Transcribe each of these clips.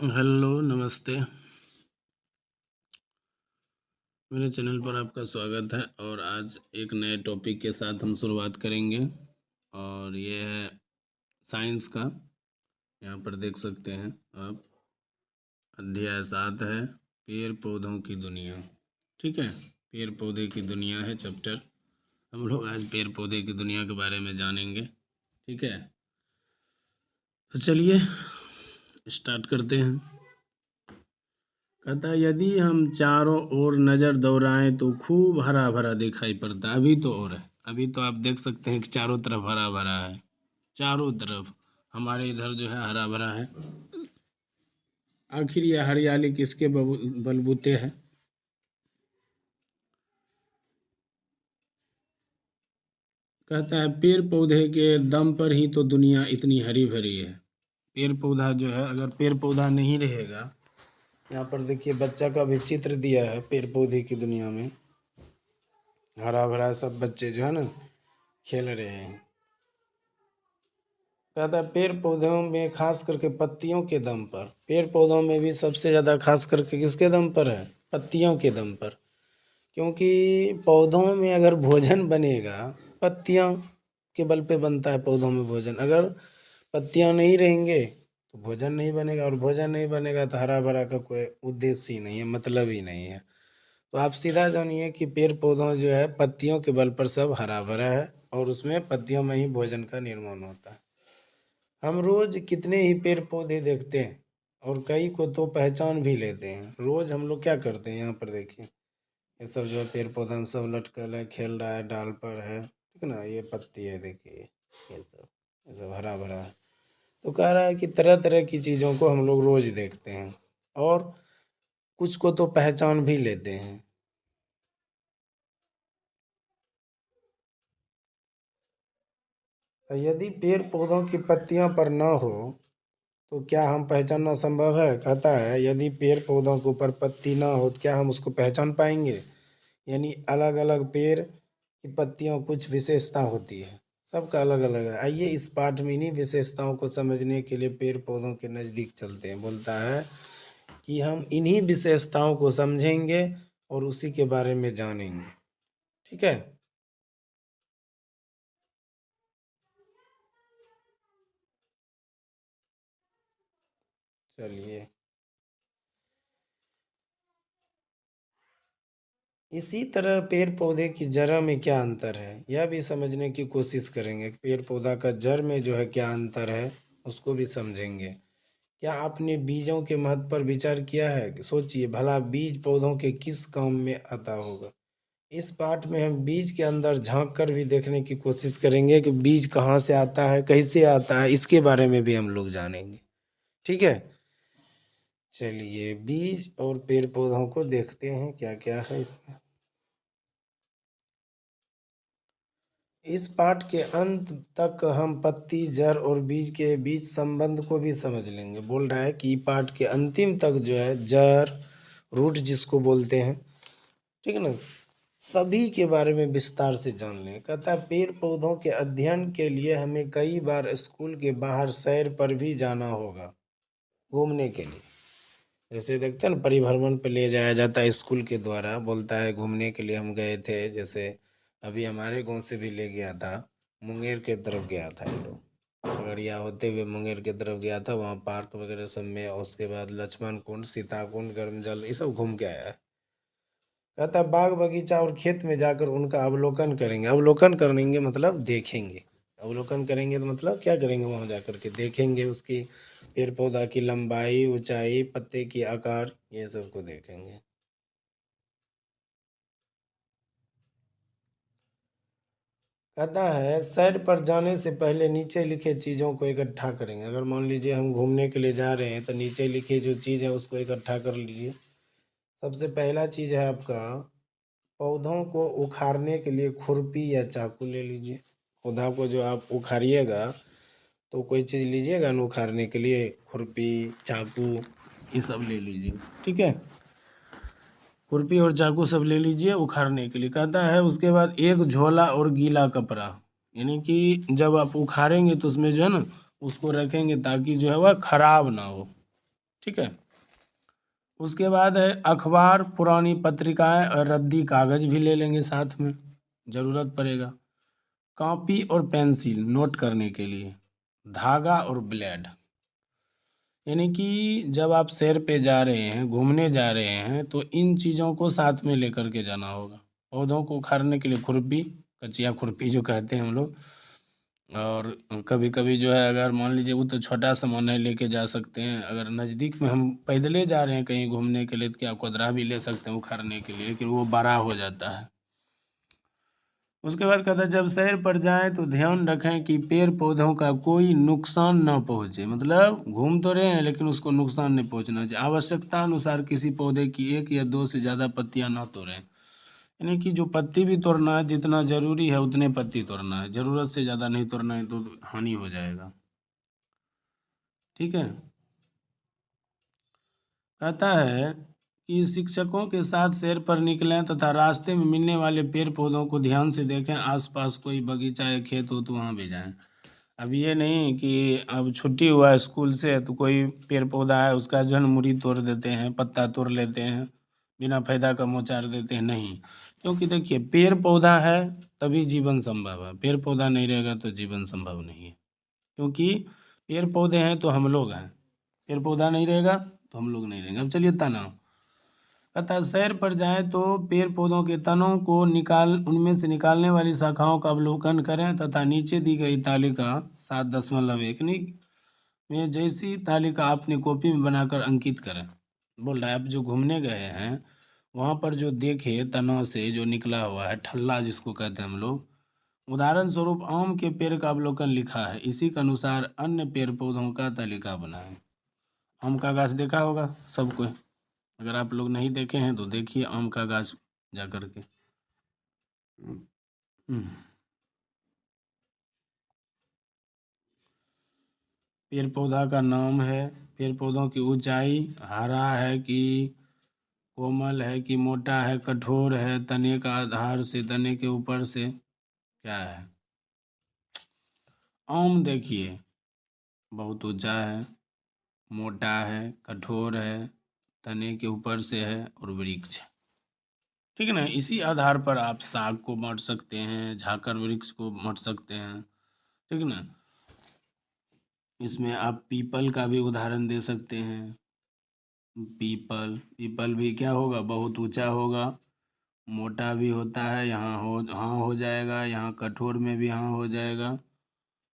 Hello, नमस्ते। मेरे channel पर आपका स्वागत है और आज एक नए टॉपिक के साथ हम शुरुआत करेंगे और ये है साइंस का। यहाँ पर देख सकते हैं आप, अध्याय 7 है पेड़ पौधों की दुनिया। ठीक है, पेड़ पौधे की दुनिया है चैप्टर। हम लोग आज पेड़ पौधे की दुनिया के बारे में जानेंगे। ठीक है, तो चलिए स्टार्ट करते हैं। कहता है यदि हम चारों ओर नज़र दौड़ाएं तो खूब हरा भरा दिखाई पड़ता है। अभी तो और है, अभी तो आप देख सकते हैं कि चारों तरफ हरा भरा है। चारों तरफ हमारे इधर जो है हरा भरा है। आखिर यह हरियाली किसके बलबूते है? कहता है पेड़ पौधे के दम पर ही तो दुनिया इतनी हरी भरी है। पेड़ पौधा जो है, अगर पेड़ पौधा नहीं रहेगा, यहाँ पर देखिए बच्चा का भी चित्र दिया है पेड़ पौधे की दुनिया में। हरा भरा सब बच्चे जो है ना खेल रहे हैं। कहता है पेड़ पौधों में खास करके पत्तियों के दम पर, पेड़ पौधों में भी सबसे ज़्यादा खास करके किसके दम पर है? पत्तियों के दम पर। क्योंकि पौधों में अगर भोजन बनेगा, पत्तियां के बल पे बनता है पौधों में भोजन। अगर पत्तियां नहीं रहेंगे तो भोजन नहीं बनेगा, और भोजन नहीं बनेगा तो हरा भरा का कोई उद्देश्य ही नहीं है, मतलब ही नहीं है। तो आप सीधा जानिए कि पेड़ पौधों जो है पत्तियों के बल पर सब हरा भरा है, और उसमें पत्तियों में ही भोजन का निर्माण होता है। हम रोज कितने ही पेड़ पौधे देखते हैं और कई को तो पहचान भी लेते हैं। रोज हम लोग क्या करते हैं, यहाँ पर देखिए ये सब जो है पेड़ पौधा में सब लटकल है, खेल रहा है, डाल पर है, ठीक है ना। ये पत्ती है, देखिए ये सब हरा भरा है। तो कह रहा है कि तरह तरह की चीज़ों को हम लोग रोज देखते हैं और कुछ को तो पहचान भी लेते हैं। तो यदि पेड़ पौधों की पत्तियां पर न हो तो क्या हम पहचानना संभव है? कहता है यदि पेड़ पौधों के ऊपर पत्ती ना हो तो क्या हम उसको पहचान पाएंगे? यानी अलग अलग पेड़ की पत्तियों कुछ विशेषता होती है, सबका अलग अलग है। आइए इस पाठ में इन्हीं विशेषताओं को समझने के लिए पेड़ पौधों के नज़दीक चलते हैं। बोलता है कि हम इन्हीं विशेषताओं को समझेंगे और उसी के बारे में जानेंगे। ठीक है, चलिए। इसी तरह पेड़ पौधे की जड़ में क्या अंतर है, यह भी समझने की कोशिश करेंगे। पेड़ पौधा का जड़ में जो है क्या अंतर है, उसको भी समझेंगे। क्या आपने बीजों के महत्व पर विचार किया है? सोचिए भला बीज पौधों के किस काम में आता होगा। इस पाठ में हम बीज के अंदर झांक कर भी देखने की कोशिश करेंगे कि बीज कहाँ से आता है, कैसे आता है, इसके बारे में भी हम लोग जानेंगे। ठीक है, चलिए बीज और पेड़ पौधों को देखते हैं क्या क्या है इसमें। इस पाठ के अंत तक हम पत्ती, जड़ और बीज के बीच संबंध को भी समझ लेंगे। बोल रहा है कि पाठ के अंतिम तक जो है जड़, रूट जिसको बोलते हैं, ठीक है ना, सभी के बारे में विस्तार से जान लें। कहता है पेड़ पौधों के अध्ययन के लिए हमें कई बार स्कूल के बाहर सैर पर भी जाना होगा, घूमने के लिए। जैसे देखते हैं ना, परिभ्रमण पे ले जाया जाता है स्कूल के द्वारा। बोलता है घूमने के लिए हम गए थे, जैसे अभी हमारे गांव से भी ले गया था, मुंगेर के तरफ गया था ये लोग। खगड़िया होते हुए मुंगेर के तरफ गया था, वहाँ पार्क वगैरह सब में, और उसके बाद लक्ष्मण कुंड, सीता कुंड, गर्म जल, ये सब घूम के आया है। कहता है बाग बगीचा और खेत में जाकर उनका अवलोकन करेंगे। अवलोकन करेंगे मतलब देखेंगे, अवलोकन करेंगे तो मतलब क्या करेंगे, वहाँ जाकर के देखेंगे उसकी पेड़ पौधा की लंबाई, ऊंचाई, पत्ते की आकार, ये सब को देखेंगे। कहता है सैर पर जाने से पहले नीचे लिखे चीज़ों को इकट्ठा करेंगे। अगर मान लीजिए हम घूमने के लिए जा रहे हैं तो नीचे लिखे जो चीज़ है उसको इकट्ठा कर लीजिए। सबसे पहला चीज़ है आपका, पौधों को उखाड़ने के लिए खुरपी या चाकू ले लीजिए। पौधा को जो आप उखाड़िएगा तो कोई चीज़ लीजिएगा ना उखाड़ने के लिए, खुरपी, चाकू, ये सब ले लीजिए। ठीक है, खुरपी और चाकू सब ले लीजिए उखाड़ने के लिए। कहता है उसके बाद एक झोला और गीला कपड़ा, यानी कि जब आप उखाड़ेंगे तो उसमें जो है ना उसको रखेंगे ताकि जो है वह खराब ना हो। ठीक है। उसके बाद है अखबार, पुरानी पत्रिकाएं और रद्दी कागज भी ले लेंगे साथ में, ज़रूरत पड़ेगा। कॉपी और पेंसिल नोट करने के लिए, धागा और ब्लेड। यानी कि जब आप सैर पे जा रहे हैं, घूमने जा रहे हैं, तो इन चीज़ों को साथ में लेकर के जाना होगा। पौधों को उखाड़ने के लिए खुरपी, कचिया खुरपी जो कहते हैं हम लोग। और कभी कभी जो है, अगर मान लीजिए वो तो छोटा सामान है, लेके जा सकते हैं। अगर नज़दीक में हम पैदले जा रहे हैं कहीं घूमने के लिए, तो क्या कोदरा भी ले सकते हैं उखाड़ने के लिए, लेकिन वो बड़ा हो जाता है। उसके बाद कहता है जब सैर पर जाएं तो ध्यान रखें कि पेड़ पौधों का कोई नुकसान न पहुंचे। मतलब घूम तो रहे हैं, लेकिन उसको नुकसान नहीं पहुंचना चाहिए। आवश्यकता अनुसार किसी पौधे की 1 या 2 से ज़्यादा पत्तियां न तोड़ें। यानी कि जो पत्ती भी तोड़ना है, जितना ज़रूरी है उतने पत्ती तोड़ना है, ज़रूरत से ज़्यादा नहीं तोड़ना है, तो हानि हो जाएगा। ठीक है। कहता है कि शिक्षकों के साथ सैर पर निकलें तथा रास्ते में मिलने वाले पेड़ पौधों को ध्यान से देखें। आसपास कोई बगीचा या खेत हो तो वहाँ भी जाएं। अब ये नहीं कि अब छुट्टी हुआ है स्कूल से, तो कोई पेड़ पौधा है उसका जो है मुड़ी तोड़ देते हैं, पत्ता तोड़ लेते हैं, बिना फायदा का मोचार देते हैं। नहीं, क्योंकि देखिए पेड़ पौधा है तभी जीवन संभव है, पेड़ पौधा नहीं रहेगा तो जीवन संभव नहीं है। क्योंकि पेड़ पौधे हैं तो हम लोग हैं, पेड़ पौधा नहीं रहेगा तो हम लोग नहीं रहेंगे। अब चलिए तनाव। कहता है सैर पर जाएं तो पेड़ पौधों के तनों को उनमें से निकालने वाली शाखाओं का अवलोकन करें तथा नीचे दी गई तालिका 7.1 में जैसी तालिका अपनी कॉपी में बनाकर अंकित करें। बोल रहा है आप जो घूमने गए हैं वहाँ पर जो देखे तनों से जो निकला हुआ है, ठल्ला जिसको कहते हैं हम लोग, उदाहरण स्वरूप आम के पेड़ का अवलोकन लिखा है, इसी के अनुसार अन्य पेड़ पौधों का तालिका बनाएं। आम का गाछ देखा होगा सबको, अगर आप लोग नहीं देखे हैं तो देखिए आम का गाछ जा कर के। पेड़ पौधा का नाम है, पेड़ पौधों की ऊंचाई, हरा है कि कोमल है कि मोटा है, कठोर है, तने का आधार से, तने के ऊपर से क्या है। आम देखिए बहुत ऊंचा है, मोटा है, कठोर है, तने के ऊपर से है और वृक्ष है। ठीक है ना। इसी आधार पर आप साग को बांट सकते हैं, झाकर वृक्ष को बांट सकते हैं। ठीक है ना। इसमें आप पीपल का भी उदाहरण दे सकते हैं। पीपल पीपल भी क्या होगा, बहुत ऊंचा होगा, मोटा भी होता है, यहाँ हो हाँ हो जाएगा, यहाँ कठोर में भी हाँ हो जाएगा,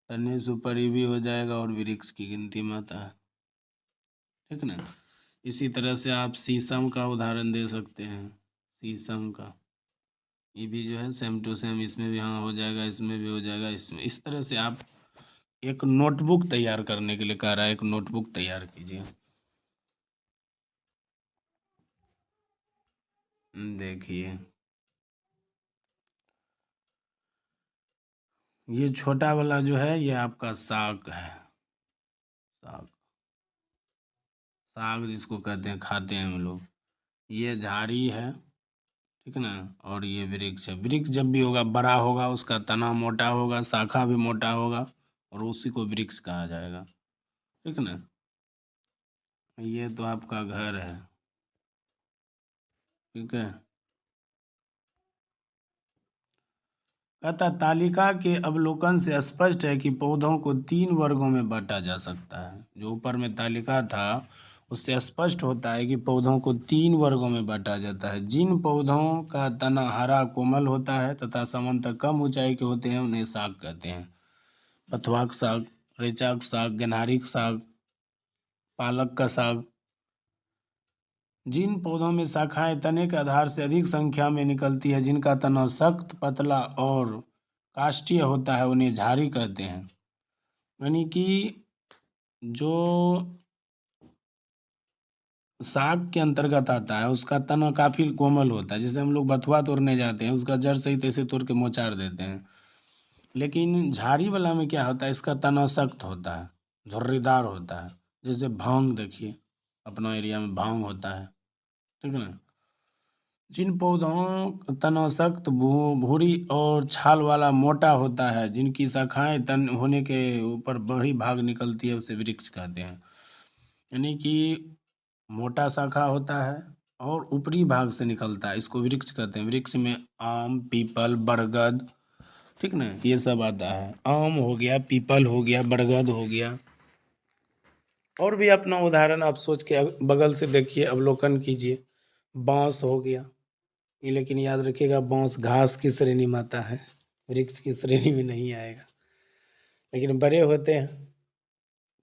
तने सुपारी भी हो जाएगा और वृक्ष की गिनती में आता है। ठीक ना। इसी तरह से आप शीशम का उदाहरण दे सकते हैं। शीशम का ये भी जो है सेम टू सेम, इसमें भी हाँ हो जाएगा, इसमें भी हो जाएगा, इसमें। इस तरह से आप एक नोटबुक तैयार करने के लिए कह रहा है, एक नोटबुक तैयार कीजिए। देखिए ये छोटा वाला जो है ये आपका साग है, साग, साग जिसको कहते हैं, खाते हैं हम लोग। ये झाड़ी है, ठीक है ना। और ये वृक्ष है। वृक्ष जब भी होगा बड़ा होगा, उसका तना मोटा होगा, शाखा भी मोटा होगा, और उसी को वृक्ष कहा जाएगा। ठीक है ना। ये तो आपका घर है। ठीक है। कहता तालिका के अवलोकन से स्पष्ट है कि पौधों को 3 वर्गों में बांटा जा सकता है। जो ऊपर में तालिका था उससे स्पष्ट होता है कि पौधों को 3 वर्गों में बांटा जाता है। जिन पौधों का तना हरा कोमल होता है तथा सामान्यतः कम ऊंचाई के होते हैं उन्हें साग कहते हैं। बथुआक साग, रेचाक साग, गेनहारी साग, पालक का साग। जिन पौधों में शाखाएं तने के आधार से अधिक संख्या में निकलती है, जिनका तना सख्त, पतला और काष्ठीय होता है, उन्हें झाड़ी कहते हैं। यानी कि जो साग के अंतर्गत आता है उसका तना काफी कोमल होता है। जैसे हम लोग बथुआ तोड़ने जाते हैं, उसका जड़ सही तैसे तोड़ के मोचार देते हैं। लेकिन झाड़ी वाला में क्या होता है, इसका तना सख्त होता है, झुर्रीदार होता है। जैसे भांग देखिए, अपना एरिया में भांग होता है। ठीक है ना। जिन पौधों तना सख्त, भूरी और छाल वाला मोटा होता है, जिनकी शाखाएं तन होने के ऊपर बड़ी भाग निकलती है, उसे वृक्ष कहते हैं। यानी कि मोटा शाखा होता है और ऊपरी भाग से निकलता है, इसको वृक्ष कहते हैं। वृक्ष में आम, पीपल, बरगद, ठीक ना, ये सब आता है। आम हो गया, पीपल हो गया, बरगद हो गया। और भी अपना उदाहरण आप सोच के बगल से देखिए, अवलोकन कीजिए। बांस हो गया, ये लेकिन याद रखिएगा बांस घास की श्रेणी में आता है, वृक्ष की श्रेणी में नहीं आएगा, लेकिन बड़े होते हैं,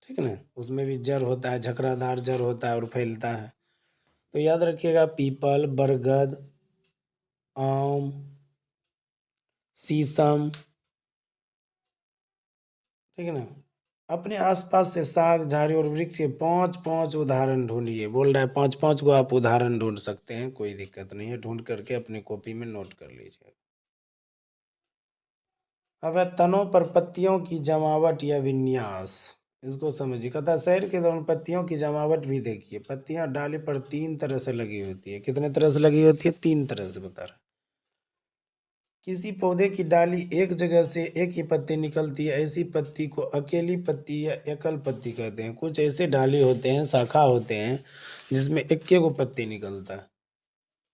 ठीक ना, उसमें भी जड़ होता है, झकड़ादार जड़ होता है और फैलता है। तो याद रखिएगा पीपल, बरगद, आम, शीशम, ठीक है ना। अपने आसपास से साग, झाड़ी और वृक्ष के पांच पांच उदाहरण ढूंढिए। बोल रहा है पांच पांच को आप उदाहरण ढूंढ सकते हैं, कोई दिक्कत नहीं है, ढूंढ करके अपनी कॉपी में नोट कर लीजिए। अब है तनों पर पत्तियों की जमावट या विन्यास, इसको समझिए। कहता शहर के दौरान पत्तियों की जमावट भी देखिए। पत्तियां डाली पर 3 तरह से लगी होती है। कितने तरह से लगी होती है? 3 तरह से बता रहा है। किसी पौधे की डाली एक जगह से एक ही पत्ती निकलती है, ऐसी पत्ती को अकेली पत्ती या एकल पत्ती कहते हैं। कुछ ऐसे डाली होते हैं, शाखा होते हैं, जिसमें इक्के को पत्ती निकलता है,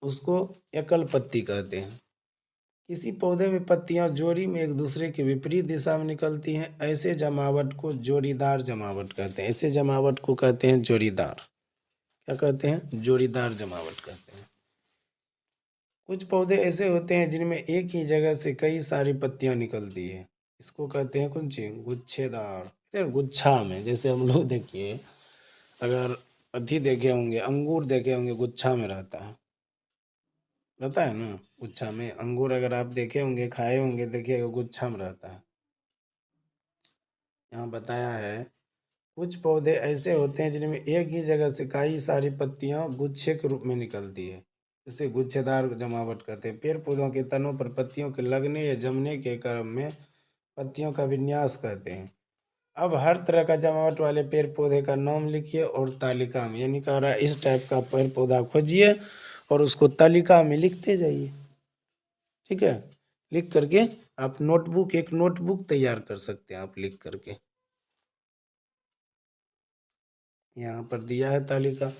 उसको एकल पत्ती कहते हैं। किसी पौधे में पत्तियां जोड़ी में एक दूसरे के विपरीत दिशा में निकलती हैं, ऐसे जमावट को जोड़ीदार जमावट कहते हैं। ऐसे जमावट को कहते हैं जोड़ीदार। क्या कहते हैं? जोड़ीदार जमावट कहते हैं। कुछ पौधे ऐसे होते हैं जिनमें एक ही जगह से कई सारी पत्तियां निकलती है, इसको कहते हैं कुंची, गुच्छेदार। गुच्छा में, जैसे हम लोग देखिए, अगर अथी देखे होंगे, अंगूर देखे होंगे, गुच्छा में रहता है ना, गुच्छा में। अंगूर अगर आप देखे होंगे, खाए होंगे, देखिएगा गुच्छा में रहता है। यहाँ बताया है कुछ पौधे ऐसे होते हैं जिनमें एक ही जगह से कई सारी पत्तियां गुच्छे के रूप में निकलती है, इसे गुच्छेदार जमावट कहते हैं। पेड़ पौधों के तनों पर पत्तियों के लगने या जमने के क्रम में पत्तियों का विन्यास कहते हैं। अब हर तरह का जमावट वाले पेड़ पौधे का नाम लिखिए और तालिका में, यानी कह रहा है इस टाइप का पेड़ पौधा खोजिए और उसको तालिका में लिखते जाइए, ठीक है। लिख करके आप नोटबुक, एक नोटबुक तैयार कर सकते हैं आप लिख करके। यहाँ पर दिया है तालिका।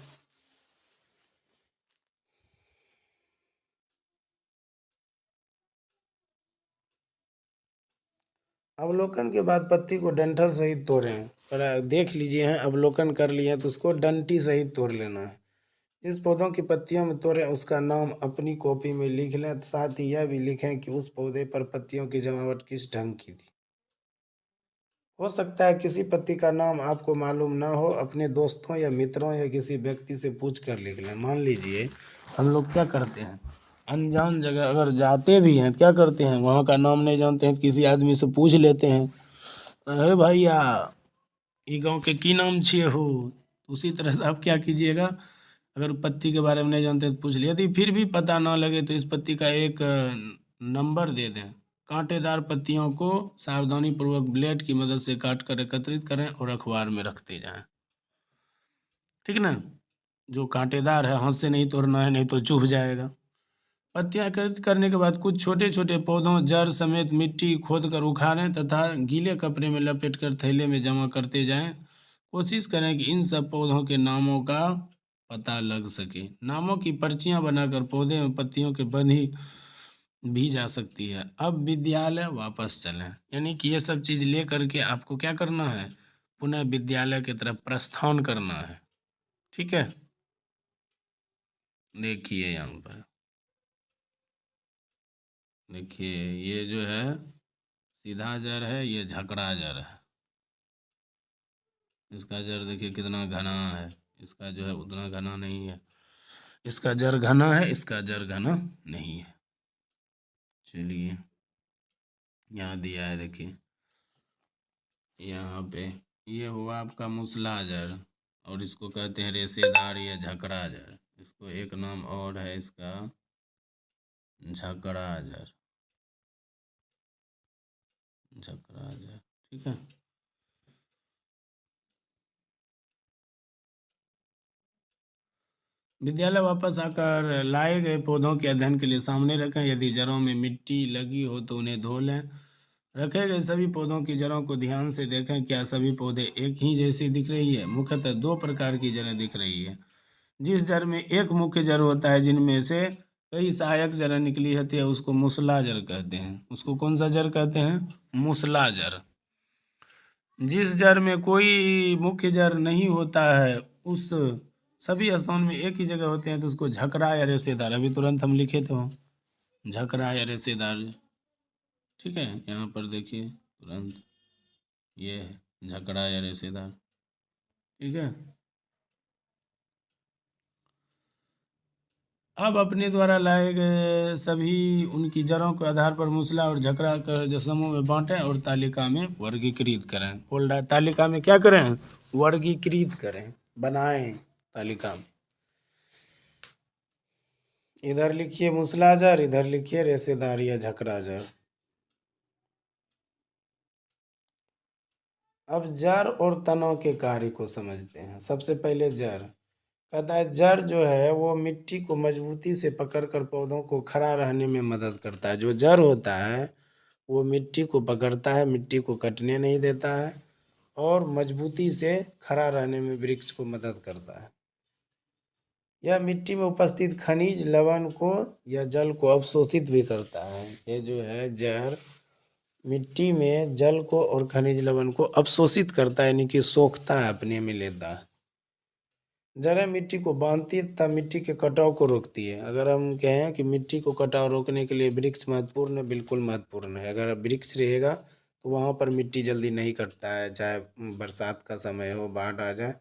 अवलोकन के बाद पत्ती को डंठल सहित तोड़ें। पर देख लीजिए हैं, अवलोकन कर लिए हैं तो उसको डंटी सहित तोड़ लेना है। जिस पौधों की पत्तियों में तोड़ें उसका नाम अपनी कॉपी में लिख लें, साथ ही यह भी लिखें कि उस पौधे पर पत्तियों की जमावट किस ढंग की थी। हो सकता है किसी पत्ती का नाम आपको मालूम ना हो, अपने दोस्तों या मित्रों या किसी व्यक्ति से पूछ कर लिख लें। मान लीजिए हम लोग क्या करते हैं, अनजान जगह अगर जाते भी हैं, क्या करते हैं, वहाँ का नाम नहीं जानते हैं तो किसी आदमी से पूछ लेते हैं, अरे भैया ये गांव के की नाम छिए हो। उसी तरह से आप क्या कीजिएगा, अगर पत्ती के बारे में नहीं जानते तो पूछ लिया, यदि फिर भी पता ना लगे तो इस पत्ती का एक नंबर दे दें। कांटेदार पत्तियों को सावधानी पूर्वक ब्लेड की मदद से काट कर एकत्रित करें और अखबार में रखते जाएं, ठीक ना। जो कांटेदार है हाथ से नहीं तोड़ना है, नहीं तो चुभ जाएगा। पत्तियां एकत्रित करने के बाद कुछ छोटे छोटे पौधों जड़ समेत मिट्टी खोद कर उखाड़ें तथा गीले कपड़े में लपेट कर थैले में जमा करते जाएं। कोशिश करें कि इन सब पौधों के नामों का पता लग सके। नामों की पर्चियां बनाकर पौधे में पत्तियों के बंधी भी जा सकती है। अब विद्यालय वापस चलें, यानी कि ये सब चीज़ ले करके आपको क्या करना है, पुनः विद्यालय की तरफ प्रस्थान करना है, ठीक है। देखिए यहाँ पर, देखिए ये जो है सीधा जड़ है, ये झकड़ा जड़ है। इसका जड़ देखिए कितना घना है, इसका जो है उतना घना नहीं है। इसका जड़ घना है, इसका जड़ घना नहीं है। चलिए यहाँ दिया है, देखिए यहाँ पे ये हुआ आपका मूसला जड़, और इसको कहते हैं रेशेदार या झकड़ा जड़। इसको एक नाम और है इसका, झकड़ा जड़, झकड़ा जड़, ठीक है। विद्यालय वापस आकर लाए गए पौधों के अध्ययन के लिए सामने रखें। यदि जड़ों में मिट्टी लगी हो तो उन्हें धो लें। रखे गए सभी पौधों की जड़ों को ध्यान से देखें, क्या सभी पौधे एक ही जैसी दिख रही है। मुख्यतः 2 प्रकार की जड़ें दिख रही है, जिस जड़ में एक मुख्य जड़ होता है जिनमें से कई सहायक जड़ निकली होती है उसको मूसला जड़ कहते हैं। उसको कौन सा जड़ कहते हैं? मूसला जड़। जिस जड़ में कोई मुख्य जड़ नहीं होता है, उस सभी स्थान में एक ही जगह होते हैं, तो उसको झकरा या रेशेदार, अभी तुरंत हम लिखे थे वहाँ, झकरा या रेशेदार। ठीक है, यहाँ पर देखिए तुरंत ये है झकरा या रेशेदार। ठीक है, अब अपने द्वारा लाए गए सभी उनकी जड़ों के आधार पर मूसला और झकरा कर जो समूह में बांटें और तालिका में वर्गीकृत करें। बोल रहा है तालिका में क्या करें? वर्गीकृत करें, बनाएं तालिका में। इधर लिखिए मूसला जड़, इधर लिखिए रेशेदार या झकरा जड़। अब जड़ और तनों के कार्य को समझते हैं। सबसे पहले जड़ कहता है, जड़ जो है वो मिट्टी को मजबूती से पकड़कर पौधों को खड़ा रहने में मदद करता है। जो जड़ होता है वो मिट्टी को पकड़ता है, मिट्टी को कटने नहीं देता है और मजबूती से खड़ा रहने में वृक्ष को मदद करता है। यह मिट्टी में उपस्थित खनिज लवण को या जल को अवशोषित भी करता है। ये जो है जड़ मिट्टी में जल को और खनिज लवण को अवशोषित करता है, यानी कि सोखता है, अपने में लेता है। जड़ें मिट्टी को बांधती है तथा मिट्टी के कटाव को रोकती है। अगर हम कहें कि मिट्टी को कटाव रोकने के लिए वृक्ष महत्वपूर्ण है, बिल्कुल महत्वपूर्ण है। अगर वृक्ष रहेगा तो वहाँ पर मिट्टी जल्दी नहीं कटता है, चाहे बरसात का समय हो, बाढ़ आ जाए,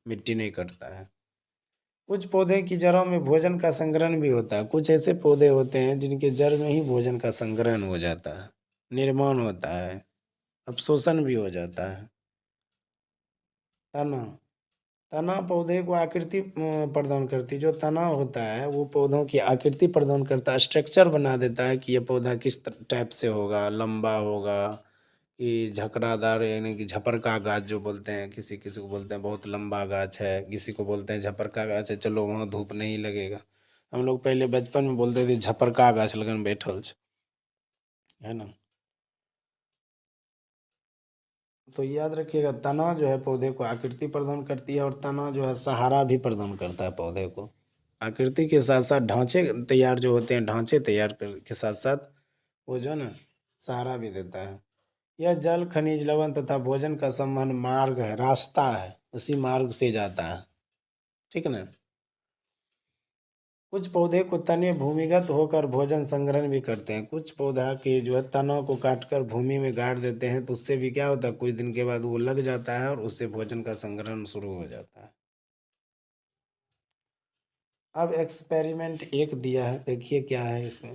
मिट्टी नहीं कटता है। कुछ पौधे की जड़ों में भोजन का संग्रहण भी होता है। कुछ ऐसे पौधे होते हैं जिनके जड़ में ही भोजन का संग्रहण हो जाता है, निर्माण होता है, अवशोषण भी हो जाता है। तना तना पौधे को आकृति प्रदान करती है। जो तना होता है वो पौधों की आकृति प्रदान करता है, स्ट्रक्चर बना देता है कि ये पौधा किस टाइप से होगा, लंबा होगा कि झकरादार, यानी कि झपरका गाछ जो बोलते हैं, किसी किसी को बोलते हैं बहुत लंबा गाछ है, किसी को बोलते हैं झपरका गाछ है। चलो वहाँ धूप नहीं लगेगा, हम लोग पहले बचपन में बोलते थे झपरका गाछ लगन बैठल छ, है ना। तो याद रखिएगा, तना जो है पौधे को आकृति प्रदान करती है और तना जो है सहारा भी प्रदान करता है पौधे को। आकृति के साथ साथ ढांचे तैयार जो होते हैं, ढांचे तैयार के साथ साथ वो जो है ना सहारा भी देता है। यह जल, खनिज लवण तथा भोजन का संबंध मार्ग है, रास्ता है, उसी मार्ग से जाता है। ठीक है ना। कुछ पौधे को तने भूमिगत होकर भोजन संग्रहण भी करते हैं। कुछ पौधा के जो है तनों को काटकर भूमि में गाड़ देते हैं, तो उससे भी क्या होता है, कुछ दिन के बाद वो लग जाता है और उससे भोजन का संग्रहण शुरू हो जाता है। अब एक्सपेरिमेंट एक दिया है, देखिए क्या है इसमें।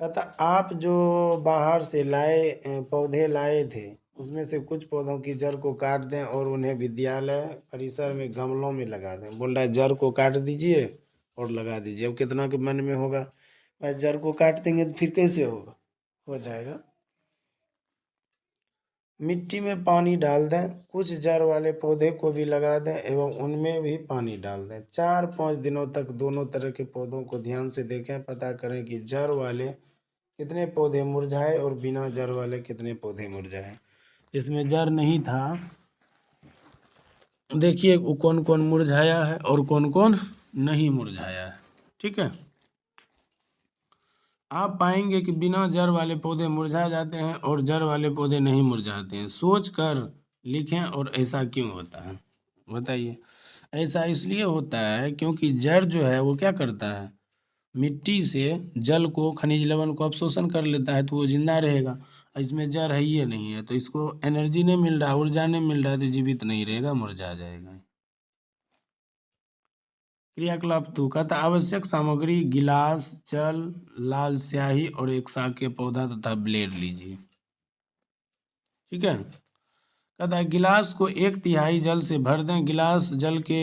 कहता आप जो बाहर से लाए पौधे लाए थे उसमें से कुछ पौधों की जड़ को काट दें और उन्हें विद्यालय परिसर में गमलों में लगा दें। बोल रहा है जड़ को काट दीजिए और लगा दीजिए। अब कितना के मन में होगा, भाई जड़ को काट देंगे तो फिर कैसे होगा, हो जाएगा। मिट्टी में पानी डाल दें, कुछ जड़ वाले पौधे को भी लगा दें एवं उनमें भी पानी डाल दें। 4-5 दिनों तक दोनों तरह के पौधों को ध्यान से देखें, पता करें कि जड़ वाले कितने पौधे मुरझाए और बिना जड़ वाले कितने पौधे मुरझाए। जिसमें जड़ नहीं था देखिए वो कौन कौन मुरझाया है और कौन कौन नहीं मुरझाया है। ठीक है, आप पाएंगे कि बिना जड़ वाले पौधे मुरझा जाते हैं और जड़ वाले पौधे नहीं मुरझाते हैं। सोच कर लिखें और ऐसा क्यों होता है बताइए। ऐसा इसलिए होता है क्योंकि जड़ जो है वो क्या करता है, मिट्टी से जल को, खनिज लवण को अवशोषण कर लेता है, तो वो जिंदा रहेगा। इसमें जड़ है ही नहीं है, तो इसको एनर्जी नहीं मिल रहा, ऊर्जा नहीं मिल रहा है, तो जीवित नहीं रहेगा, मुरझा जाएगा। क्रियाकलाप 2 कहता आवश्यक सामग्री गिलास, जल, लाल स्याही और एक साग के पौधा तथा ब्लेड लीजिए। ठीक है, कहता है गिलास को 1/3 जल से भर दें। गिलास जल के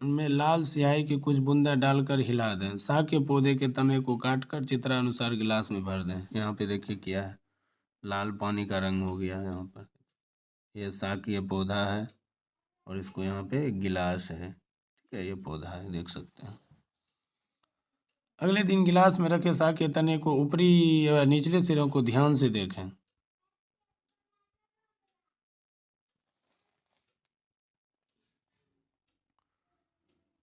में लाल स्याही की कुछ बूंदा डालकर हिला दें। साग के पौधे के तने को काटकर चित्रानुसार गिलास में भर दें। यहाँ पे देखिए क्या है, लाल पानी का रंग हो गया है यहाँ पर। ये साग की ये पौधा है और इसको यहाँ पे एक गिलास है। ठीक है, ये पौधा है, देख सकते हैं। अगले दिन गिलास में रखे साग के तने को ऊपरी या निचले सिरों को ध्यान से देखें।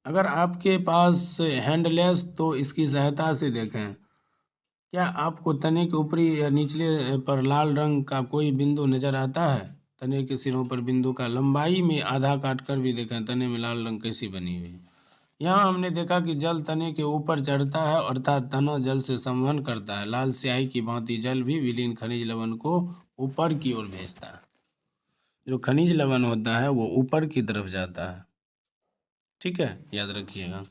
अगर आपके पास हैंडलेस तो इसकी सहायता से देखें। क्या आपको तने के ऊपरी या निचले पर लाल रंग का कोई बिंदु नजर आता है? तने के सिरों पर बिंदु का लंबाई में आधा काट कर भी देखें तने में लाल रंग कैसी बनी हुई है। यहाँ हमने देखा कि जल तने के ऊपर चढ़ता है अर्थात तना जल से संवहन करता है। लाल स्याही की भांति जल भी विलीन खनिज लवण को ऊपर की ओर भेजता है। जो खनिज लवण होता है वो ऊपर की तरफ जाता है। ठीक है, याद रखिएगा।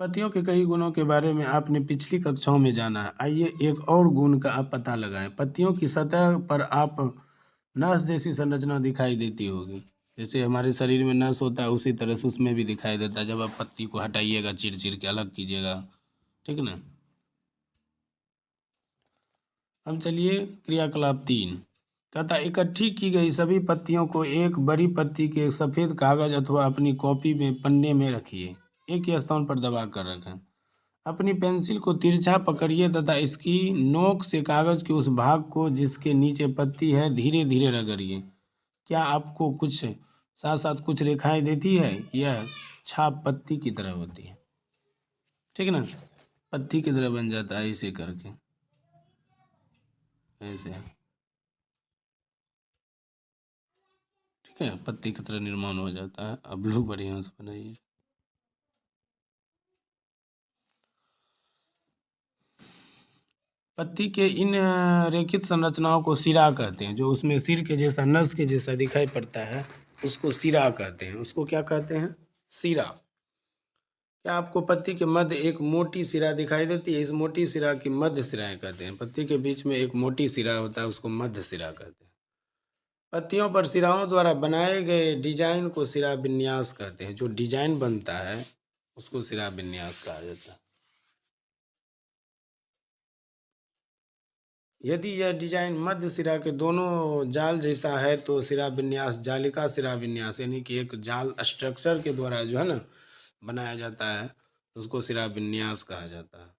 पत्तियों के कई गुणों के बारे में आपने पिछली कक्षाओं में जाना है। आइए एक और गुण का आप पता लगाएं। पत्तियों की सतह पर आप नस जैसी संरचना दिखाई देती होगी। जैसे हमारे शरीर में नस होता है उसी तरह से उसमें भी दिखाई देता है। जब आप पत्ती को हटाइएगा, चीर चीर के अलग कीजिएगा, ठीक ना। अब चलिए क्रियाकलाप 3। कहता इकट्ठी की गई सभी पत्तियों को एक बड़ी पत्ती के सफ़ेद कागज अथवा अपनी कॉपी में पन्ने में रखिए। एक ही स्थान पर दबा कर रखें। अपनी पेंसिल को तिरछा पकड़िए तथा इसकी नोक से कागज के उस भाग को जिसके नीचे पत्ती है धीरे धीरे रगड़िए। क्या आपको कुछ साथ साथ कुछ रेखाएं देती है? यह छाप पत्ती की तरह होती है, ठीक ना। पत्ती की तरह बन जाता है इसे करके, ऐसे, ठीक है। पत्ती की तरह निर्माण हो जाता है। अब लोग बढ़िया से बनाइए। पत्ती के इन रेखित संरचनाओं को सिरा कहते हैं। जो उसमें सिर के जैसा, नस के जैसा दिखाई पड़ता है उसको सिरा कहते हैं। उसको क्या कहते हैं? सिरा। क्या आपको पत्ती के मध्य एक मोटी सिरा दिखाई देती है? इस मोटी सिरा की मध्य सिराएं कहते हैं। पत्ती के बीच में एक मोटी सिरा होता है उसको मध्य सिरा कहते हैं। पत्तियों पर सिराओं द्वारा बनाए गए डिजाइन को सिरा विन्यास कहते हैं। जो डिजाइन बनता है उसको सिरा विन्यास कहा जाता है। यदि यह डिजाइन मध्य सिरा के दोनों जाल जैसा है तो सिरा विन्यास जालिका सिरा विन्यास, यानी कि एक जाल स्ट्रक्चर के द्वारा जो है ना बनाया जाता है उसको सिरा विन्यास कहा जाता है।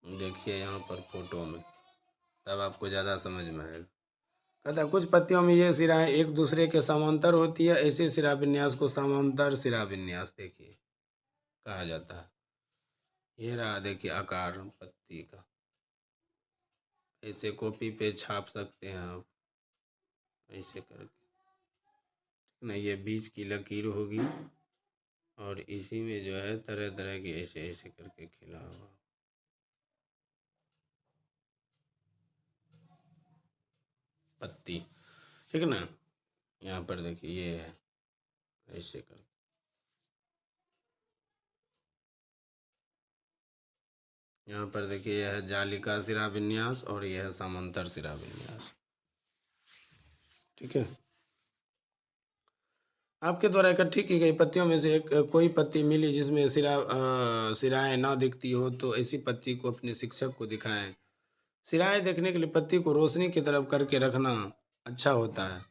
देखिए यहाँ पर फोटो में, तब आपको ज़्यादा समझ में आएगा। कहता कुछ पत्तियों में ये सिराएं एक दूसरे के समांतर होती है। ऐसे सिरा विन्यास को समांतर सिरा विन्यास देखिए कहा जाता है। ये रहा देखिए आकार पत्ती का। ऐसे कॉपी पे छाप सकते हैं आप ऐसे करके ना। ये बीच की लकीर होगी और इसी में जो है तरह तरह की ऐसे ऐसे करके खिला हुआ पत्ती, ठीक ना। यहाँ पर देखिए ये है ऐसे करके। यहाँ पर देखिए यह है जालिका सिरा विन्यास और यह है समांतर सिरा विन्यास, ठीक है। आपके द्वारा इकट्ठी की गई पत्तियों में से एक कोई पत्ती मिली जिसमें सिराएं ना दिखती हो तो ऐसी पत्ती को अपने शिक्षक को दिखाएं। सिराएं देखने के लिए पत्ती को रोशनी की तरफ करके रखना अच्छा होता है।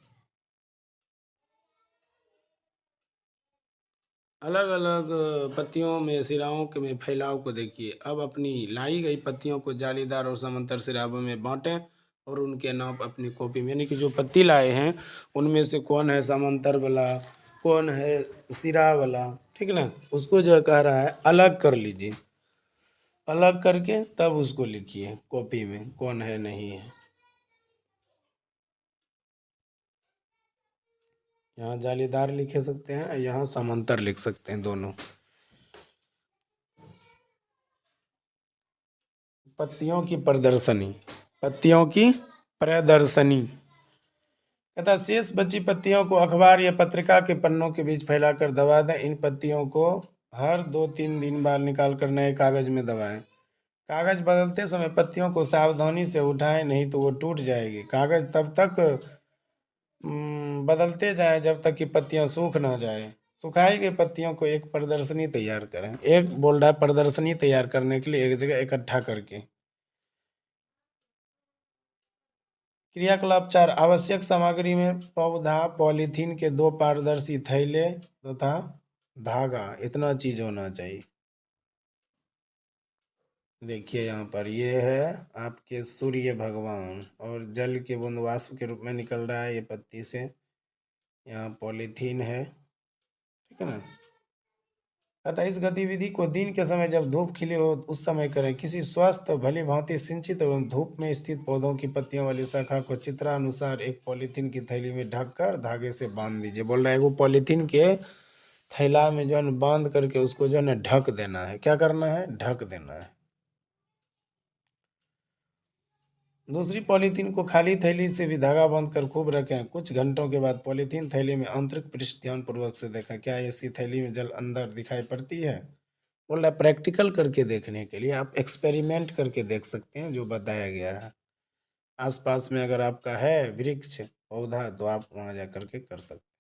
अलग अलग पत्तियों में सिराओं के में फैलाव को देखिए। अब अपनी लाई गई पत्तियों को जालीदार और समांतर सिराओं में बांटें और उनके नाप अपनी कॉपी में, यानी कि जो पत्ती लाए हैं उनमें से कौन है समांतर वाला, कौन है सिरा वाला, ठीक ना। उसको जो कह रहा है अलग कर लीजिए। अलग करके तब उसको लिखिए कॉपी में कौन है नहीं है। यहाँ जालीदार लिख सकते हैं, यहाँ समांतर लिख सकते हैं दोनों। पत्तियों की प्रदर्शनी, पत्तियों की प्रदर्शनी। कहता शेष बची पत्तियों को अखबार या पत्रिका के पन्नों के बीच फैलाकर दबा दें। इन पत्तियों को हर 2-3 दिन बाद निकाल कर नए कागज में दबाएं। कागज बदलते समय पत्तियों को सावधानी से उठाएं, नहीं तो वो टूट जाएगी। कागज तब तक बदलते जाएं जब तक कि पत्तियां सूख ना जाए। सुखाई गई पत्तियों को एक प्रदर्शनी तैयार करें। एक बोल रहा है प्रदर्शनी तैयार करने के लिए एक जगह इकट्ठा करके। क्रियाकलाप 4। आवश्यक सामग्री में पौधा, पॉलीथीन के 2 पारदर्शी थैले तथा धागा, इतना चीज होना चाहिए। देखिए यहाँ पर ये है आपके सूर्य भगवान और जल के बूंद वाष्प के रूप में निकल रहा है ये पत्ती से। यहाँ पॉलीथीन है, ठीक है ना। अतः इस गतिविधि को दिन के समय जब धूप खिली हो उस समय करें। किसी स्वस्थ भली भांति सिंचित एवं धूप में स्थित पौधों की पत्तियों वाली शाखा को चित्रानुसार एक पॉलीथीन की थैली में ढककर धागे से बांध दीजिए। बोल रहा है वो पॉलीथीन के थैला में जो है न बांध करके उसको जो है न ढक देना है। क्या करना है? ढक देना है। दूसरी पॉलीथीन को खाली थैली से भी धागा बांधकर खूब रखें। कुछ घंटों के बाद पॉलीथीन थैली में आंतरिक पृष्ठ ध्यानपूर्वक से देखें। क्या ऐसी थैली में जल अंदर दिखाई पड़ती है? बोल रहा है प्रैक्टिकल करके देखने के लिए आप एक्सपेरिमेंट करके देख सकते हैं जो बताया गया है। आसपास में अगर आपका है वृक्ष पौधा तो आप वहां जा करके कर सकते हैं।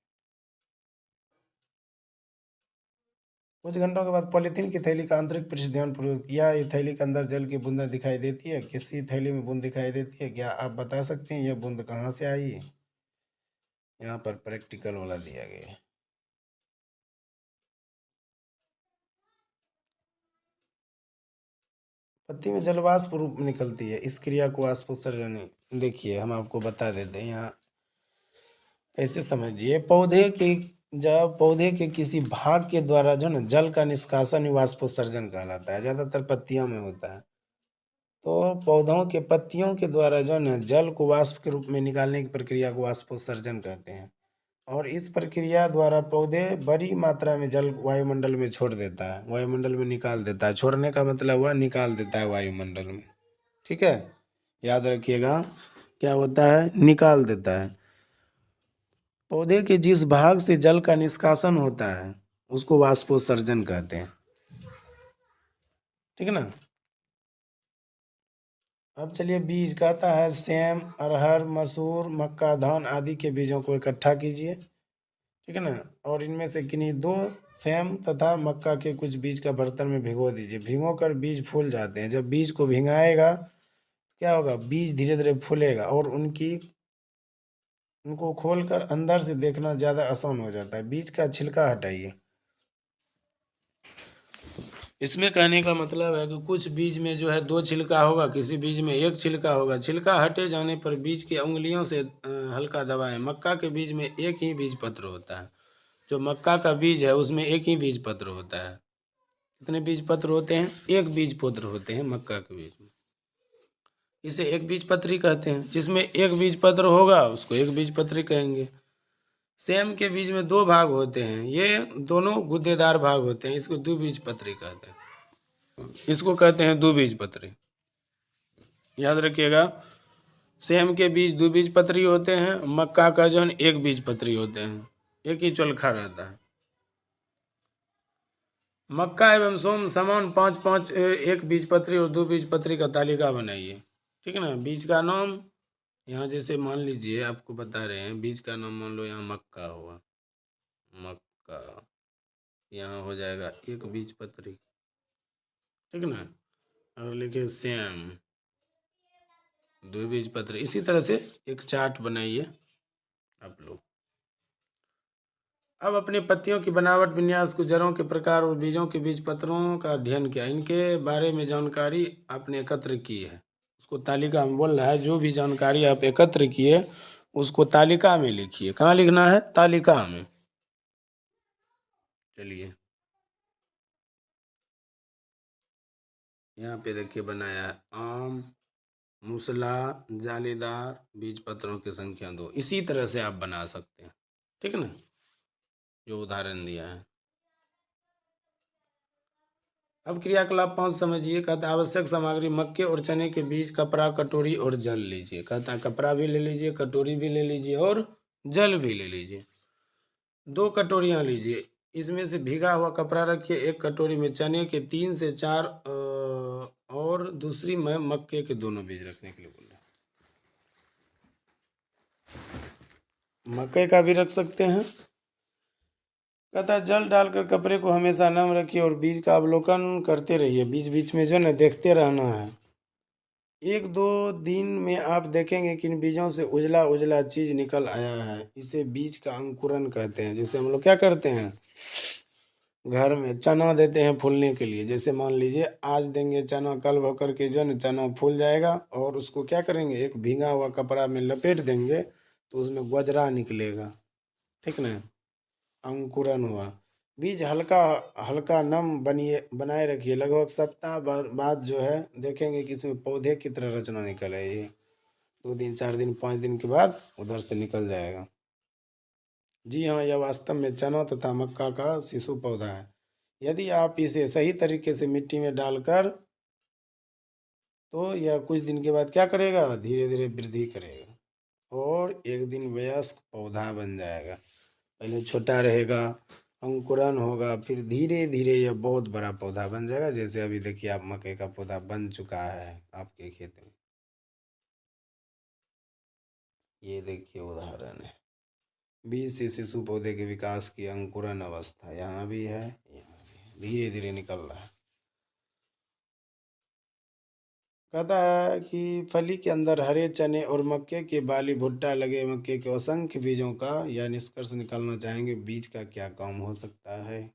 कुछ घंटों के बाद पॉलीथीन की थैली का आंतरिक पृष्ठ ध्यानपूर्वक, या ये थैली के अंदर जल की बूंदें दिखाई देती है? किसी थैली में बूंद दिखाई देती है? क्या आप बता सकते हैं यह बूंद कहाँ से आई है? यहाँ पर प्रैक्टिकल वाला दिया गया है। पत्ती में जलवाष्प रूप में निकलती है, इस क्रिया को वाष्पोत्सर्जन। देखिए हम आपको बता देते हैं यहाँ, ऐसे समझिए जब पौधे के किसी भाग के द्वारा जो ना जल का निष्कासन ही वाष्पोत्सर्जन कहलाता है। ज्यादातर पत्तियों में होता है। तो पौधों के पत्तियों के द्वारा जो ना जल को वाष्प के रूप में निकालने की प्रक्रिया को वाष्पोत्सर्जन कहते हैं। और इस प्रक्रिया द्वारा पौधे बड़ी मात्रा में जल वायुमंडल में छोड़ देता है, वायुमंडल में निकाल देता है। छोड़ने का मतलब हुआ निकाल देता है वायुमंडल में, ठीक है। याद रखिएगा क्या होता है? निकाल देता है। पौधे के जिस भाग से जल का निष्कासन होता है उसको वाष्पोत्सर्जन कहते हैं, ठीक है ना। अब चलिए बीज कहता है सेम, अरहर, मसूर, मक्का, धान आदि के बीजों को इकट्ठा कीजिए, ठीक है ना। और इनमें से किन्हीं दो सेम तथा मक्का के कुछ बीज का बर्तन में भिगो दीजिए। भिगो कर बीज फूल जाते हैं। जब बीज को भिंगाएगा क्या होगा? बीज धीरे धीरे फूलेगा और उनको खोलकर अंदर से देखना ज़्यादा आसान हो जाता है। बीज का छिलका हटाइए। इसमें कहने का मतलब है कि कुछ बीज में जो है दो छिलका होगा, किसी बीज में एक छिलका होगा। छिलका हटे जाने पर बीज की उंगलियों से हल्का दबाएं। मक्का के बीज में एक ही बीज पत्र होता है। जो मक्का का बीज है उसमें एक ही बीज पत्र होता है। कितने बीज पत्र होते हैं? एक बीज पत्र होते हैं मक्का के बीज में। इसे एक बीज पत्री कहते हैं। जिसमें एक बीज पत्र होगा उसको एक बीज पत्री कहेंगे। सेम के बीज में दो भाग होते हैं, ये दोनों गुद्देदार भाग होते हैं, इसको द्विबीजपत्री कहते हैं। इसको कहते हैं द्विबीजपत्री। याद रखिएगा सेम के बीज द्विबीजपत्री होते हैं, मक्का का जो है एक बीजपत्री होते हैं, एक ही चोलखा रहता है। मक्का एवं सोम समान पाँच पाँच एक बीजपत्री और दो बीजपत्री का तालिका बनाइए, ठीक है ना। बीज का नाम यहाँ जैसे मान लीजिए आपको बता रहे हैं, बीज का नाम मान लो यहाँ मक्का हुआ, मक्का यहाँ हो जाएगा एक बीजपत्री, ठीक ना। और लिखिए सेम द्विबीजपत्री। इसी तरह से एक चार्ट बनाइए आप लोग। अब अपनी पत्तियों की बनावट, विन्यास को, जड़ों के प्रकार और बीजों के बीज पत्रों का अध्ययन किया। इनके बारे में जानकारी आपने एकत्र की है, उसको तालिका में बोल रहा है। जो भी जानकारी आप एकत्र किए उसको तालिका में लिखिए। कहाँ लिखना है? तालिका में। चलिए यहाँ पे देखिए बनाया है आम, मूसला, जालीदार, बीज पत्रों की संख्या 2। इसी तरह से आप बना सकते हैं, ठीक है ना, जो उदाहरण दिया है। अब क्रियाकलाप 5 समझिए। कहता है आवश्यक सामग्री मक्के और चने के बीज, कपड़ा, कटोरी और जल लीजिए। कहता है कपड़ा भी ले लीजिए, कटोरी भी ले लीजिए और जल भी ले लीजिए। 2 कटोरियाँ लीजिए, इसमें से भीगा हुआ कपड़ा रखिए। एक कटोरी में चने के 3 से 4 और दूसरी में मक्के के दोनों बीज रखने के लिए बोल रहा है। मक्के का भी रख सकते हैं। कहता है जल डालकर कपड़े को हमेशा नम रखिए और बीज का अवलोकन करते रहिए। बीच बीच में जो है ना देखते रहना है। 1-2 दिन में आप देखेंगे कि इन बीजों से उजला उजला चीज निकल आया है। इसे बीज का अंकुरन कहते हैं। जैसे हम लोग क्या करते हैं, घर में चना देते हैं फूलने के लिए। जैसे मान लीजिए आज देंगे चना, कल होकर के जो है ना चना फूल जाएगा और उसको क्या करेंगे, एक भींगा हुआ कपड़ा में लपेट देंगे तो उसमें गजरा निकलेगा। ठीक ना, अंकुरन हुआ। बीज हल्का हल्का नम बनिए बनाए रखिए, लगभग सप्ताह बाद जो है देखेंगे कि इसमें पौधे की तरह रचना निकल आएगी। 2 दिन 4 दिन 5 दिन के बाद उधर से निकल जाएगा। जी हाँ, यह वास्तव में चना तथा मक्का का शिशु पौधा है। यदि आप इसे सही तरीके से मिट्टी में डालकर तो यह कुछ दिन के बाद क्या करेगा, धीरे धीरे वृद्धि करेगा और एक दिन वयस्क पौधा बन जाएगा। पहले छोटा रहेगा, अंकुरन होगा, फिर धीरे धीरे यह बहुत बड़ा पौधा बन जाएगा। जैसे अभी देखिए आप मकई का पौधा बन चुका है आपके खेत में। ये देखिए उदाहरण है। बीज से शिशु पौधे के विकास की अंकुरन अवस्था यहाँ भी है, यहाँ भी है, धीरे धीरे निकल रहा है। कहता है कि फली के अंदर हरे चने और मक्के के बाली भुट्टा लगे मक्के के असंख्य बीजों का यह निष्कर्ष निकालना चाहेंगे, बीज का क्या काम हो सकता है।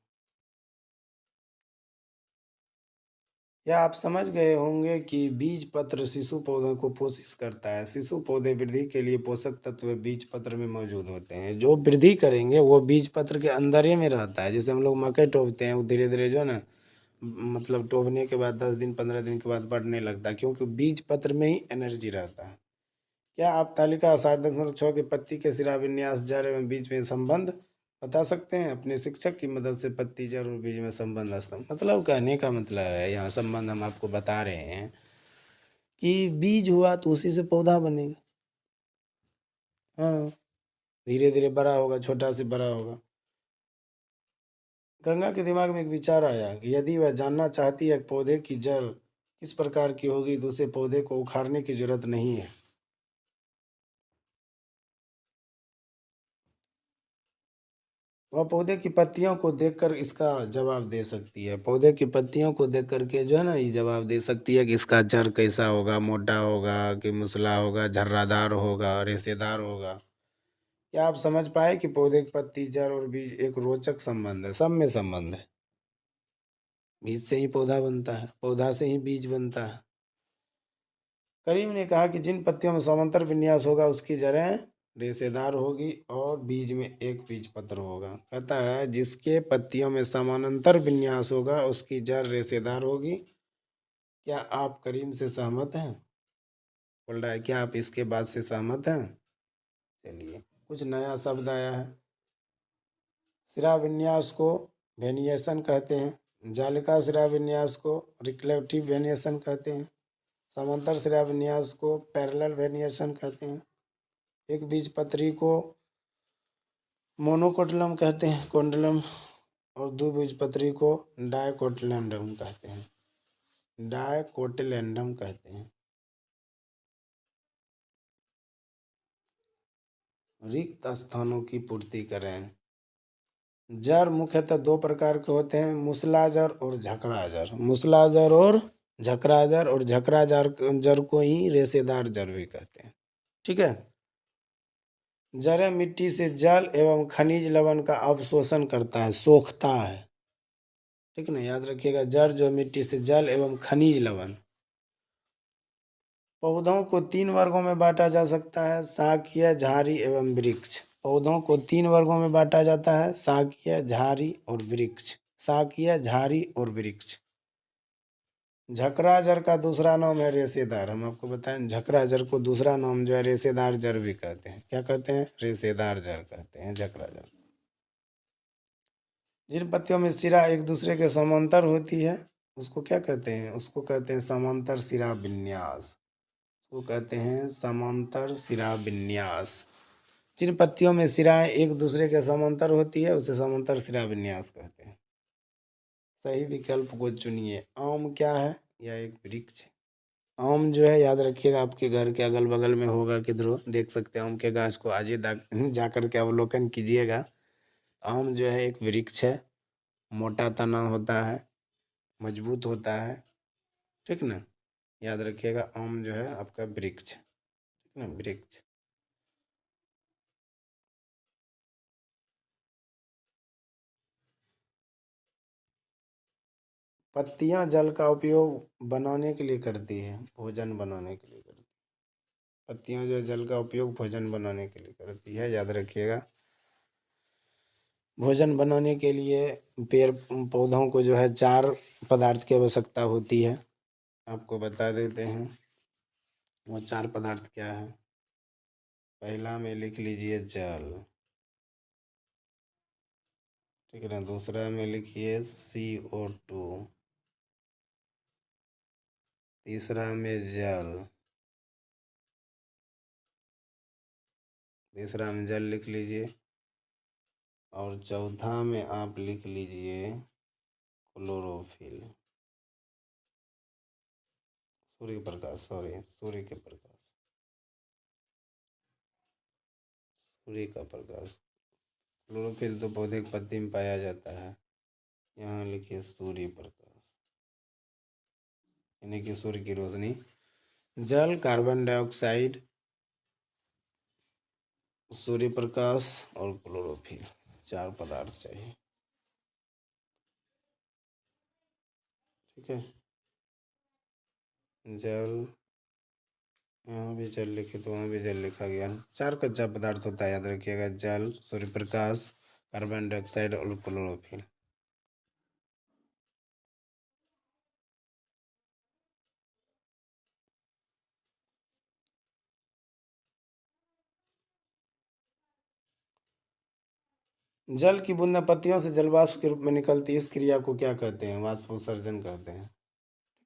या आप समझ गए होंगे कि बीज पत्र शिशु पौधों को पोषित करता है। शिशु पौधे वृद्धि के लिए पोषक तत्व बीज पत्र में मौजूद होते हैं। जो वृद्धि करेंगे वो बीज पत्र के अंदर ही में रहता है। जैसे हम लोग मकई टोबते हैं, वो धीरे धीरे जो है ना, मतलब टोबने के बाद 10 दिन 15 दिन के बाद बढ़ने लगता है, क्योंकि बीज पत्र में ही एनर्जी रहता है। क्या आप तालिका 7.6 के पत्ती के सिरा विन्यास जड़ एवं बीज में संबंध बता सकते हैं। अपने शिक्षक की मदद से पत्ती जड़ और बीज में संबंध मतलब कहने का मतलब है, यहाँ संबंध हम आपको बता रहे हैं कि बीज हुआ तो उसी से पौधा बनेगा। हाँ, धीरे धीरे बड़ा होगा, छोटा से बड़ा होगा। गंगा के दिमाग में एक विचार आया कि यदि वह जानना चाहती है कि पौधे की जड़ किस प्रकार की होगी तो उसे पौधे को उखाड़ने की जरूरत नहीं है। वह पौधे की पत्तियों को देखकर इसका जवाब दे सकती है। पौधे की पत्तियों को देख करके जो है ना, ये जवाब दे सकती है कि इसका जड़ कैसा होगा, मोटा होगा कि मुसला होगा, झर्रादार होगा, रेशेदार होगा। क्या आप समझ पाए कि पौधे की पत्ती, जड़ और बीज एक रोचक संबंध है, सब में संबंध है। बीज से ही पौधा बनता है, पौधा से ही बीज बनता है। करीम ने कहा कि जिन पत्तियों में समांतर विन्यास होगा उसकी जड़ें रेशेदार होगी और बीज में एक बीज पत्र होगा। कहता है जिसके पत्तियों में समानांतर विन्यास होगा उसकी जड़ रेशेदार होगी। क्या आप करीम से सहमत हैं। बोल रहा है क्या आप इसके बाद से सहमत हैं। चलिए, कुछ नया शब्द आया है। सिरा विन्यास को वेनिएशन कहते हैं। जालिका सिरा विन्यास को रिफ्लेक्टिव वेनिएशन कहते हैं। समांतर सिरा विन्यास को पैरेलल वेनिएशन कहते हैं। एक बीज पत्री को मोनोकोटिलम कहते हैं, कोंडलम, और द्विबीजपत्री को डायकोटिलेंडम कहते हैं, डायकोटिलेंडम कहते हैं। रिक्त स्थानों की पूर्ति करें। जड़ मुख्यतः 2 प्रकार के होते हैं, मुसला जड़ और झकड़ा जड़। मुसला जड़ और झकड़ा जड़, और झकड़ा जड़ को ही रेशेदार जड़ भी कहते हैं। ठीक है। जड़ मिट्टी से जल एवं खनिज लवण का अवशोषण करता है, सोखता है। ठीक ना, याद रखिएगा, जड़ जो मिट्टी से जल एवं खनिज लवण। पौधों को 3 वर्गों में बांटा जा सकता है, शाकीय, झाड़ी एवं वृक्ष। पौधों को 3 वर्गों में बांटा जाता है, शाकीय, झाड़ी और वृक्ष। शाकीय, झाड़ी और वृक्ष। झकड़ा जड़ का दूसरा नाम है रेशेदार। हम आपको बताएं, झकड़ा जड़ को दूसरा नाम जो है रेशेदार जड़ भी कहते हैं। क्या कहते हैं, रेशेदार जड़ कहते हैं झकड़ा जड़। जिन पत्तियों में सिरा एक दूसरे के समांतर होती है उसको क्या कहते हैं, उसको कहते हैं समांतर सिरा विन्यास। उसको कहते हैं समांतर सिरा विन्यास। जिन पत्तियों में सिराएं एक दूसरे के समांतर होती है उसे समांतर सिरा विन्यास कहते हैं। सही विकल्प को चुनिए। आम क्या है, यह एक वृक्ष है। आम जो है याद रखिएगा, आपके घर के अगल बगल में होगा, किधरों देख सकते हैं आम के गाछ को, आज ही जाकर के अवलोकन कीजिएगा। आम जो है एक वृक्ष है, मोटा तना होता है, मजबूत होता है। ठीक ना, याद रखिएगा आम जो है आपका वृक्ष है। ठीक ना, वृक्ष। पत्तियां जल का उपयोग बनाने के लिए करती है, भोजन बनाने के लिए करती है। पत्तियां जो है जल का उपयोग भोजन बनाने के लिए करती है, याद रखिएगा। भोजन बनाने के लिए पेड़ पौधों को जो है 4 पदार्थ की आवश्यकता होती है। आपको बता देते हैं वो 4 पदार्थ क्या है। पहला में लिख लीजिए जल, ठीक है ना। दूसरा में लिखिए CO2। तीसरा में जल, तीसरा में जल लिख लीजिए। और चौथा में आप लिख लीजिए क्लोरोफिल, सूर्य प्रकाश, सॉरी सूर्य के प्रकाश, सूर्य का प्रकाश। क्लोरोफिल तो पौधे की पत्ती में पाया जाता है। यहाँ लिखिए सूर्य प्रकाश, यानी कि सूर्य की रोशनी। जल, कार्बन डाइऑक्साइड, सूर्य प्रकाश और क्लोरोफिल, 4 पदार्थ चाहिए, ठीक है। जल, यहाँ भी जल लिखे तो वहाँ भी जल लिखा गया। 4 कच्चा पदार्थ होता है, याद रखिएगा। जल, सूर्य प्रकाश, कार्बन डाइऑक्साइड और क्लोरोफिल। जल की बूंदें पत्तियों से जलवाष्प के रूप में निकलती है, इस क्रिया को क्या कहते हैं? वाष्पोत्सर्जन कहते हैं,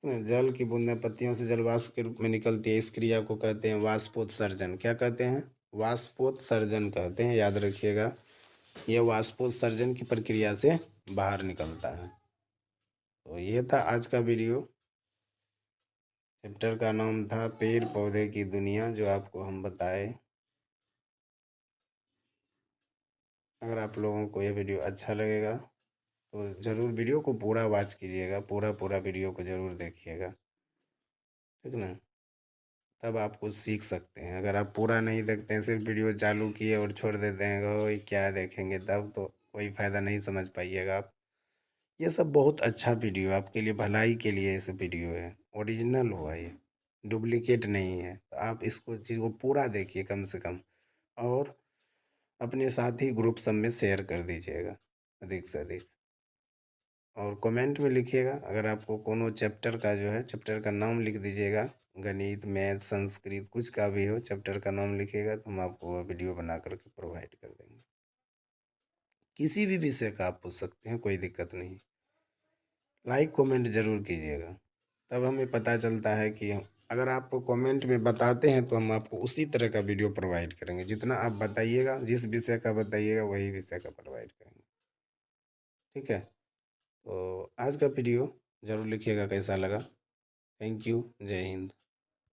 ठीक है। जल की बूंदें पत्तियों से जलवाष्प के रूप में निकलती है, इस क्रिया को कहते हैं वाष्पोत्सर्जन। क्या कहते हैं? वाष्पोत्सर्जन कहते हैं, याद रखिएगा। यह वाष्पोत्सर्जन की प्रक्रिया से बाहर निकलता है। तो ये था आज का वीडियो। चैप्टर का नाम था पेड़ पौधे की दुनिया, जो आपको हम बताए। अगर आप लोगों को यह वीडियो अच्छा लगेगा तो ज़रूर वीडियो को पूरा वॉच कीजिएगा, पूरा वीडियो को ज़रूर देखिएगा, ठीक ना। तब आप कुछ सीख सकते हैं। अगर आप पूरा नहीं देखते हैं, सिर्फ वीडियो चालू किए और छोड़ देते हैं, वही क्या देखेंगे, तब तो कोई फ़ायदा नहीं समझ पाइएगा आप। ये सब बहुत अच्छा वीडियो, आपके लिए भलाई के लिए ऐसे वीडियो है। ओरिजिनल हुआ ये, डुप्लीकेट नहीं है। तो आप इसको चीज़ को पूरा देखिए कम से कम, और अपने साथी ग्रुप सब में शेयर कर दीजिएगा अधिक से अधिक। और कमेंट में लिखिएगा, अगर आपको कोनो चैप्टर का जो है, चैप्टर का नाम लिख दीजिएगा। गणित, मैथ, संस्कृत, कुछ का भी हो, चैप्टर का नाम लिखिएगा तो हम आपको वह वीडियो बना करके प्रोवाइड कर देंगे। किसी भी विषय का आप पूछ सकते हैं, कोई दिक्कत नहीं। लाइक कमेंट ज़रूर कीजिएगा, तब हमें पता चलता है कि अगर आप कमेंट में बताते हैं तो हम आपको उसी तरह का वीडियो प्रोवाइड करेंगे। जितना आप बताइएगा, जिस विषय का बताइएगा वही विषय का प्रोवाइड करेंगे, ठीक है। तो आज का वीडियो ज़रूर लिखिएगा कैसा लगा। थैंक यू, जय हिंद।